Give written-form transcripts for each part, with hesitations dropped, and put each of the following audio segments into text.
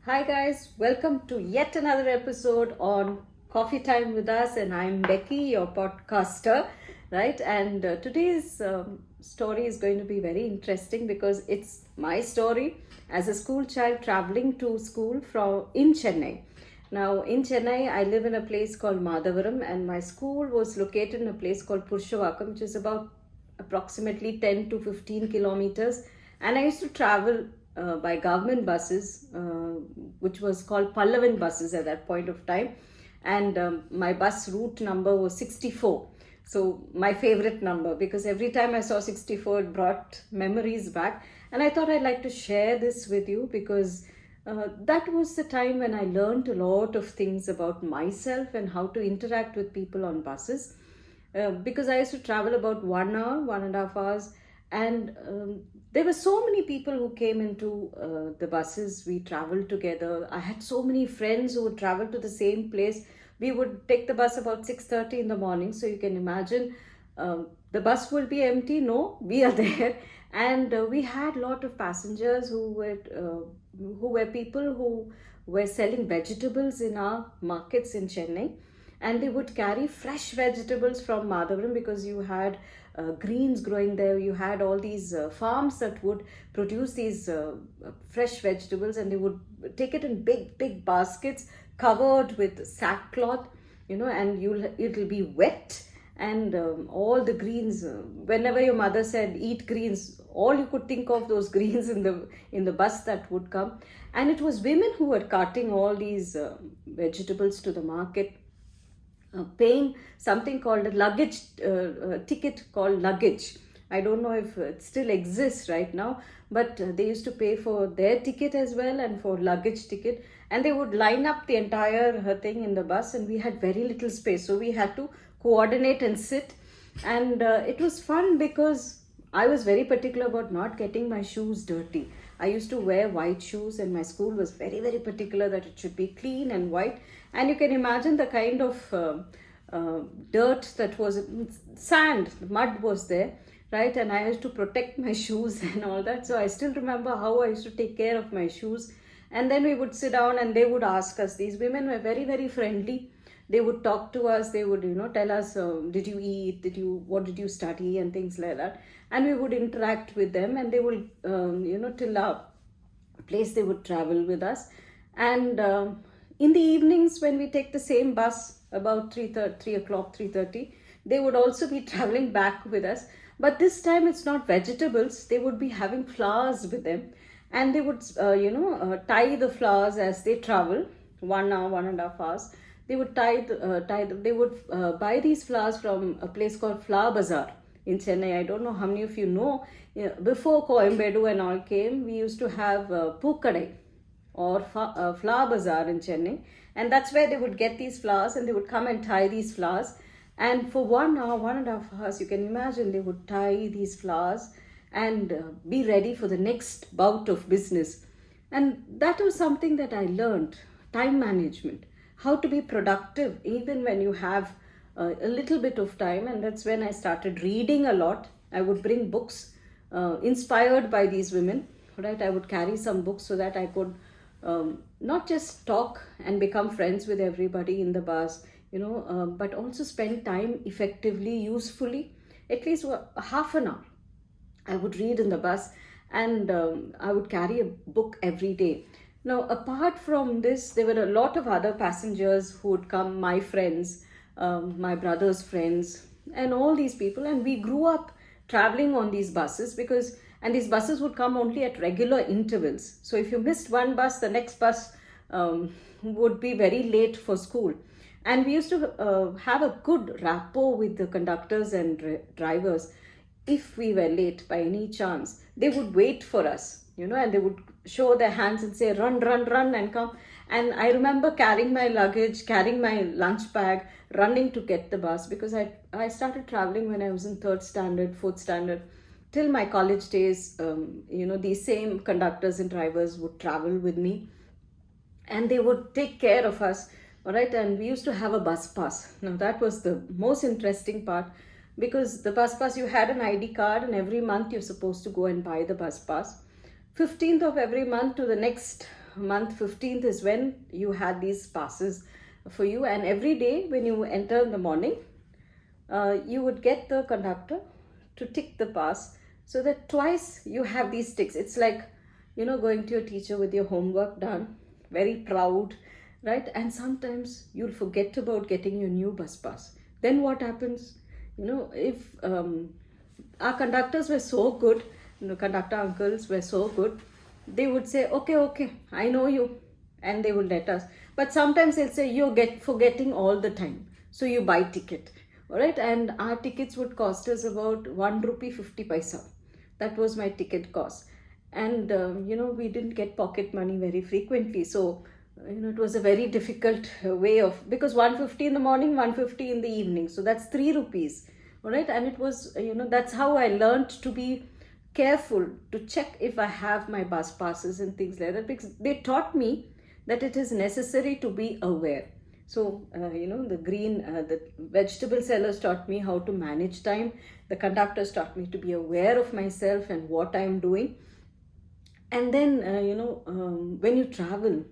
Hi guys, welcome to yet another episode on Coffee Time with Us, and I'm Becky, your podcaster, right? And today's story is going to be very interesting because it's my story as a school child traveling to school from in Chennai. Now, in Chennai, I live in a place called Madhavaram, and my school was located in a place called Purushavakkam, which is about approximately 10 to 15 kilometers. And I used to travel by government buses, which was called Pallavan buses at that point of time. And my bus route number was 64. So, my favorite number, because every time I saw 64, it brought memories back. And I thought I'd like to share this with you because that was the time when I learned a lot of things about myself and how to interact with people on buses. Because I used to travel about 1 hour, 1.5 hours, and there were so many people who came into the buses. We traveled together. I had so many friends who would travel to the same place. We would take the bus about 6:30 in the morning, so you can imagine the bus will be empty. No, we are there, and we had a lot of passengers who were people who were selling vegetables in our markets in Chennai, and they would carry fresh vegetables from Madhavaram because you had greens growing there. You had all these farms that would produce these fresh vegetables, and they would take it in big baskets covered with sackcloth, and it'll be wet, and all the greens. Whenever your mother said eat greens, all you could think of those greens in the bus that would come, and it was women who were carting all these vegetables to the market, paying something called a luggage ticket called luggage. I don't know if it still exists right now, but they used to pay for their ticket as well and for luggage ticket, and they would line up the entire thing in the bus, and we had very little space, so we had to coordinate and sit, and it was fun because I was very particular about not getting my shoes dirty. I used to wear white shoes, and my school was very particular that it should be clean and white. And you can imagine the kind of dirt that was sand, mud was there, right? And I used to protect my shoes and all that. So I still remember how I used to take care of my shoes. And then we would sit down and they would ask us. These women were very friendly. They would talk to us. They would tell us, did you eat, what did you study, and things like that. And we would interact with them, and they would till our place they would travel with us. And in the evenings when we take the same bus about 3 o'clock, 3:30, they would also be traveling back with us. But this time it's not vegetables. They would be having flowers with them, and they would tie the flowers as they travel. 1 hour, 1.5 hours, they would they would buy these flowers from a place called Flower Bazaar in Chennai. I don't know how many of you know. Before Coimbatore and all came, we used to have Pookadai or Flower Bazaar in Chennai, and that's where they would get these flowers, and they would come and tie these flowers. And for 1 hour, 1.5 hours, you can imagine they would tie these flowers and be ready for the next bout of business. And that was something that I learned: time management, how to be productive even when you have a little bit of time. And that's when I started reading a lot. I would bring books inspired by these women, right? I would carry some books so that I could not just talk and become friends with everybody in the bus, but also spend time effectively, usefully, at least half an hour. I would read in the bus, and I would carry a book every day. Now, apart from this, there were a lot of other passengers who would come, my friends, my brother's friends, and all these people. And we grew up traveling on these buses and these buses would come only at regular intervals. So if you missed one bus, the next bus would be very late for school. And we used to have a good rapport with the conductors and drivers. If we were late by any chance, they would wait for us, and they would show their hands and say, run, and come. And I remember carrying my luggage, carrying my lunch bag, running to get the bus, because I started traveling when I was in 3rd standard, 4th standard. Till my college days, these same conductors and drivers would travel with me, and they would take care of us, all right? And we used to have a bus pass. Now, that was the most interesting part, because the bus pass, you had an ID card, and every month you're supposed to go and buy the bus pass. 15th of every month to the next month 15th is when you had these passes for you, and every day when you enter in the morning, you would get the conductor to tick the pass, so that twice you have these ticks. It's like, going to your teacher with your homework done, very proud, right? And sometimes you'll forget about getting your new bus pass. Then what happens? If our conductors were so good, conductor uncles were so good, they would say, okay, I know you, and they would let us. But sometimes they'll say, you're forgetting all the time, so you buy ticket. All right, and our tickets would cost us about 1 rupee 50 paisa. That was my ticket cost. And we didn't get pocket money very frequently, so it was a very difficult way of, because 150 in the morning, 150 in the evening, so that's 3 rupees. All right, and it was, that's how I learned to be careful, to check if I have my bus passes and things like that, because they taught me that it is necessary to be aware. So, the vegetable sellers taught me how to manage time. The conductors taught me to be aware of myself and what I'm doing. And then, when you travel,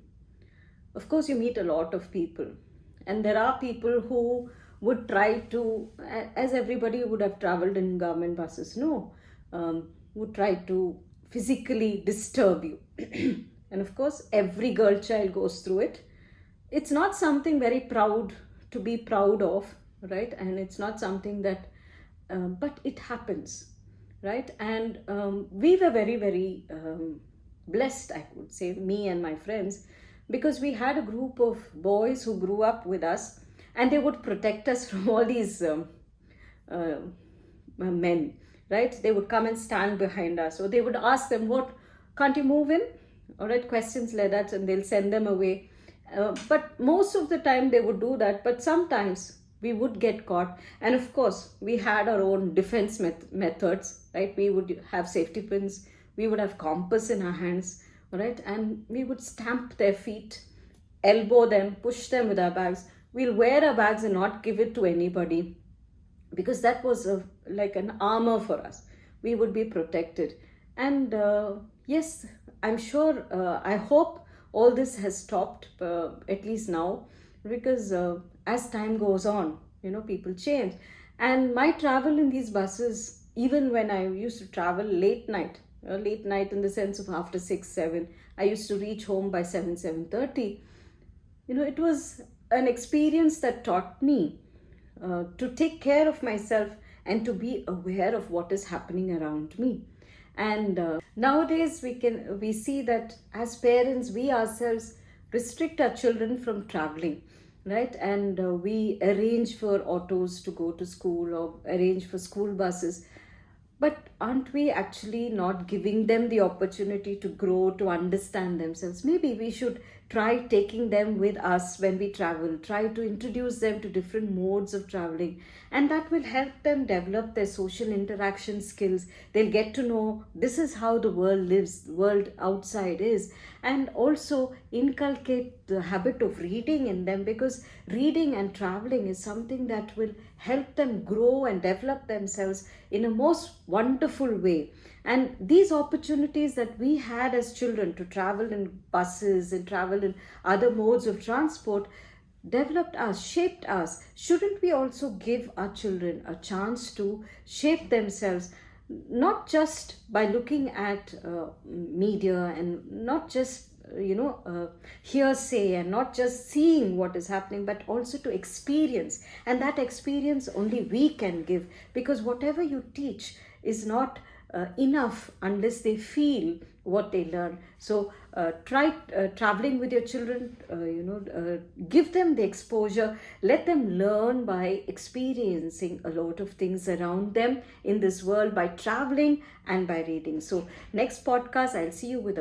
of course, you meet a lot of people. And there are people who would try to, as everybody would have traveled in government buses, would try to physically disturb you. And of course, every girl child goes through it. It's not something very proud to be proud of, right? And it's not something that, but it happens, right? And we were very, very blessed, I would say, me and my friends, because we had a group of boys who grew up with us, and they would protect us from all these men, right? They would come and stand behind us, or they would ask them, what, can't you move in? All right, questions like that, and they'll send them away. But most of the time they would do that, but sometimes we would get caught. And of course, we had our own defense methods, right? We would have safety pins, we would have compass in our hands, right? And we would stamp their feet, elbow them, push them with our bags. We'll wear our bags and not give it to anybody, because that was like an armor for us. We would be protected. And yes, I'm sure, I hope all this has stopped, at least now, because as time goes on, people change. And my travel in these buses, even when I used to travel late night in the sense of after 6, 7, I used to reach home by 7, 7:30. It was an experience that taught me to take care of myself and to be aware of what is happening around me. And nowadays we see that as parents, we ourselves restrict our children from traveling, right? And we arrange for autos to go to school, or arrange for school buses. But aren't we actually not giving them the opportunity to grow, to understand themselves? Maybe we should try taking them with us when we travel, try to introduce them to different modes of traveling, and that will help them develop their social interaction skills. They'll get to know this is how the world lives, the world outside is, and also inculcate the habit of reading in them, because reading and traveling is something that will help them grow and develop themselves in a most wonderful way. And these opportunities that we had as children to travel in buses and travel in other modes of transport developed us, shaped us. Shouldn't we also give our children a chance to shape themselves, not just by looking at media, and not just hearsay, and not just seeing what is happening, but also to experience. And that experience only we can give, because whatever you teach is not enough unless they feel what they learn. So try traveling with your children, give them the exposure, let them learn by experiencing a lot of things around them in this world, by traveling and by reading. So next podcast, I'll see you with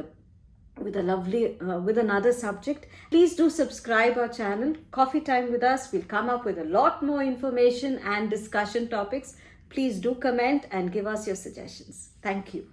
another subject. Please do subscribe our channel, Coffee Time with Us. We'll come up with a lot more information and discussion topics. Please do comment and give us your suggestions. Thank you.